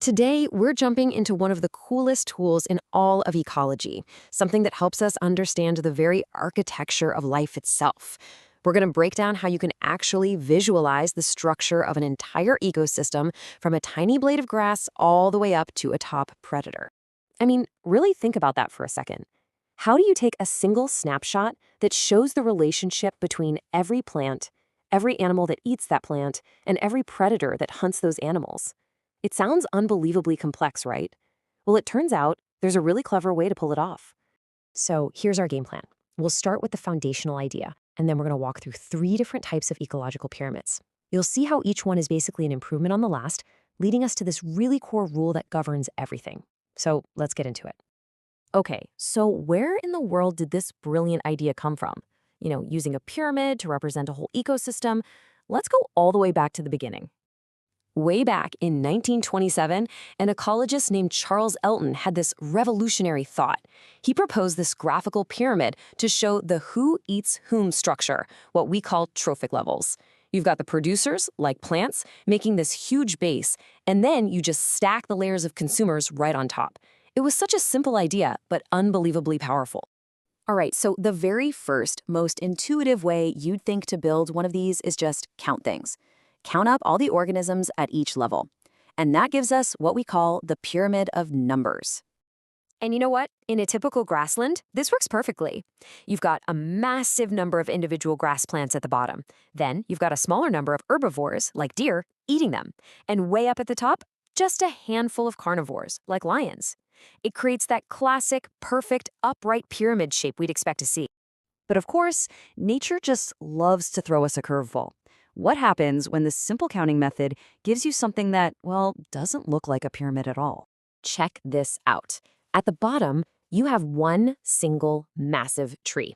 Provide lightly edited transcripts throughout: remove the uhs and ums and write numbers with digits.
Today, we're jumping into one of the coolest tools in all of ecology, something that helps us understand the very architecture of life itself. We're going to break down how you can actually visualize the structure of an entire ecosystem from a tiny blade of grass all the way up to a top predator. I mean, really think about that for a second. How do you take a single snapshot that shows the relationship between every plant, every animal that eats that plant, and every predator that hunts those animals? It sounds unbelievably complex, right? Well, it turns out there's a really clever way to pull it off. So here's our game plan. We'll start with the foundational idea, and then we're going to walk through 3 different types of ecological pyramids. You'll see how each one is basically an improvement on the last, leading us to this really core rule that governs everything. So let's get into it. Okay, so where in the world did this brilliant idea come from? Using a pyramid to represent a whole ecosystem. Let's go all the way back to the beginning. Way back in 1927, an ecologist named Charles Elton had this revolutionary thought. He proposed this graphical pyramid to show the who eats whom structure, what we call trophic levels. You've got the producers, like plants, making this huge base, and then you just stack the layers of consumers right on top. It was such a simple idea, but unbelievably powerful. All right, so the very first, most intuitive way you'd think to build one of these is just count things. Count up all the organisms at each level. And that gives us what we call the pyramid of numbers. And you know what? In a typical grassland, this works perfectly. You've got a massive number of individual grass plants at the bottom. Then you've got a smaller number of herbivores, like deer, eating them. And way up at the top, just a handful of carnivores, like lions. It creates that classic, perfect, upright pyramid shape we'd expect to see. But of course, nature just loves to throw us a curveball. What happens when the simple counting method gives you something that, well, doesn't look like a pyramid at all? Check this out. At the bottom, you have one single massive tree.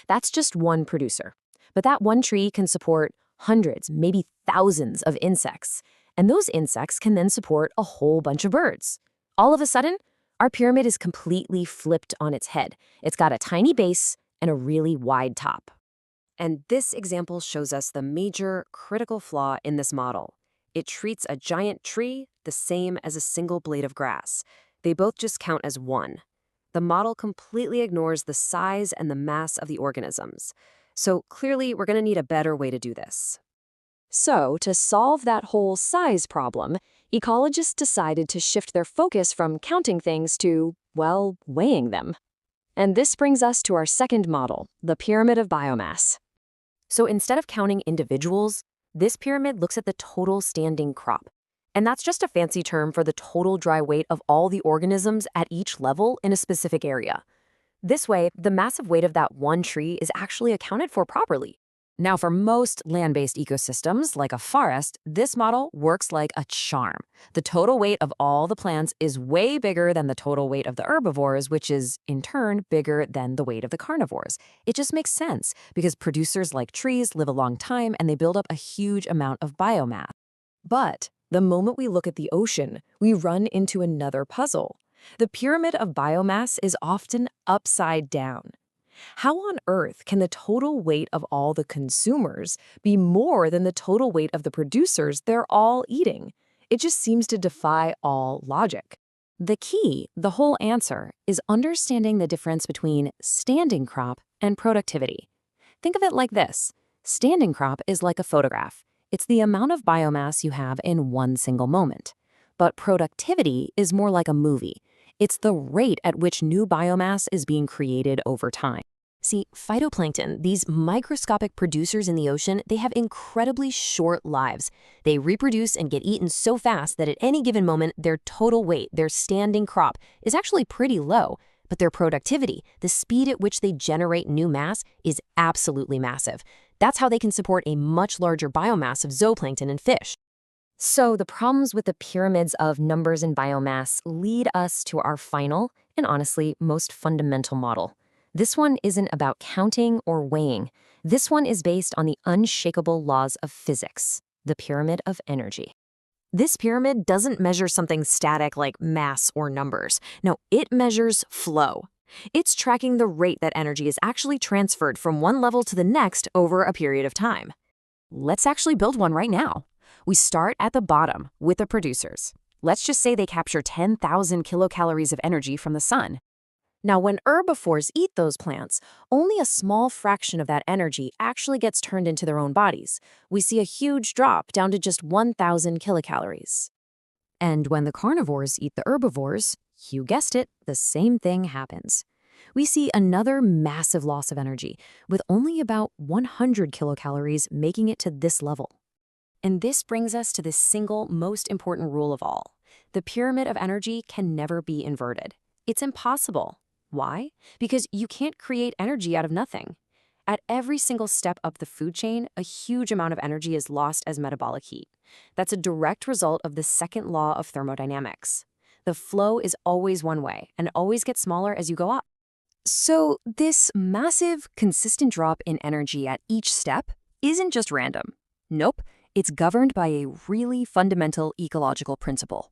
That's just one producer. But that one tree can support hundreds, maybe thousands of insects. And those insects can then support a whole bunch of birds. All of a sudden, our pyramid is completely flipped on its head. It's got a tiny base and a really wide top. And this example shows us the major critical flaw in this model. It treats a giant tree the same as a single blade of grass. They both just count as one. The model completely ignores the size and the mass of the organisms. So clearly, we're going to need a better way to do this. So to solve that whole size problem, ecologists decided to shift their focus from counting things to, well, weighing them. And this brings us to our second model, the pyramid of biomass. So instead of counting individuals, this pyramid looks at the total standing crop. And that's just a fancy term for the total dry weight of all the organisms at each level in a specific area. This way, the massive weight of that one tree is actually accounted for properly. Now, for most land-based ecosystems, like a forest, this model works like a charm. The total weight of all the plants is way bigger than the total weight of the herbivores, which is, in turn, bigger than the weight of the carnivores. It just makes sense, because producers like trees live a long time and they build up a huge amount of biomass. But the moment we look at the ocean, we run into another puzzle. The pyramid of biomass is often upside down. How on earth can the total weight of all the consumers be more than the total weight of the producers they're all eating? It just seems to defy all logic. The key, the whole answer, is understanding the difference between standing crop and productivity. Think of it like this. Standing crop is like a photograph. It's the amount of biomass you have in one single moment. But productivity is more like a movie. It's the rate at which new biomass is being created over time. See, phytoplankton, these microscopic producers in the ocean, they have incredibly short lives. They reproduce and get eaten so fast that at any given moment, their total weight, their standing crop, is actually pretty low. But their productivity, the speed at which they generate new mass, is absolutely massive. That's how they can support a much larger biomass of zooplankton and fish. So the problems with the pyramids of numbers and biomass lead us to our final, and honestly, most fundamental model. This one isn't about counting or weighing. This one is based on the unshakable laws of physics, the pyramid of energy. This pyramid doesn't measure something static like mass or numbers. No, it measures flow. It's tracking the rate that energy is actually transferred from one level to the next over a period of time. Let's actually build one right now. We start at the bottom with the producers. Let's just say they capture 10,000 kilocalories of energy from the sun. Now, when herbivores eat those plants, only a small fraction of that energy actually gets turned into their own bodies. We see a huge drop down to just 1,000 kilocalories. And when the carnivores eat the herbivores, you guessed it, the same thing happens. We see another massive loss of energy, with only about 100 kilocalories making it to this level. And this brings us to the single most important rule of all. The pyramid of energy can never be inverted. It's impossible. Why? Because you can't create energy out of nothing. At every single step up the food chain, a huge amount of energy is lost as metabolic heat. That's a direct result of the second law of thermodynamics. The flow is always one way and always gets smaller as you go up. So this massive, consistent drop in energy at each step isn't just random. Nope, it's governed by a really fundamental ecological principle.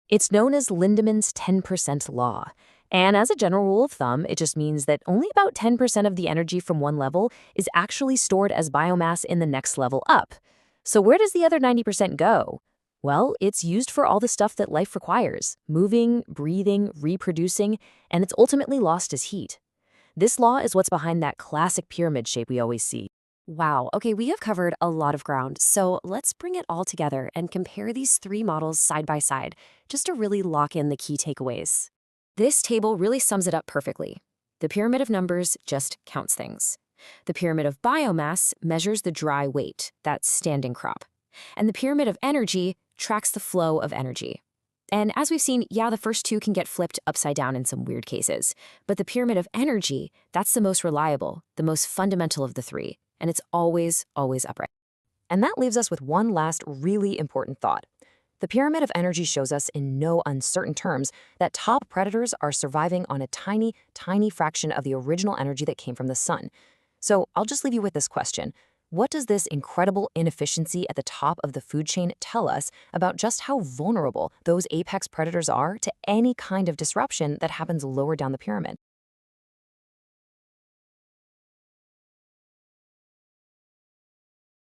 It's known as Lindeman's 10% law. And as a general rule of thumb, it just means that only about 10% of the energy from one level is actually stored as biomass in the next level up. So where does the other 90% go? Well, it's used for all the stuff that life requires, moving, breathing, reproducing, and it's ultimately lost as heat. This law is what's behind that classic pyramid shape we always see. Wow, okay, we have covered a lot of ground, so let's bring it all together and compare these three models side by side, just to really lock in the key takeaways. This table really sums it up perfectly. The pyramid of numbers just counts things. The pyramid of biomass measures the dry weight, that standing crop. And the pyramid of energy tracks the flow of energy. And as we've seen, yeah, the first two can get flipped upside down in some weird cases. But the pyramid of energy, that's the most reliable, the most fundamental of the three. And it's always, always upright. And that leaves us with one last really important thought. The pyramid of energy shows us in no uncertain terms that top predators are surviving on a tiny, tiny fraction of the original energy that came from the sun. So I'll just leave you with this question. What does this incredible inefficiency at the top of the food chain tell us about just how vulnerable those apex predators are to any kind of disruption that happens lower down the pyramid?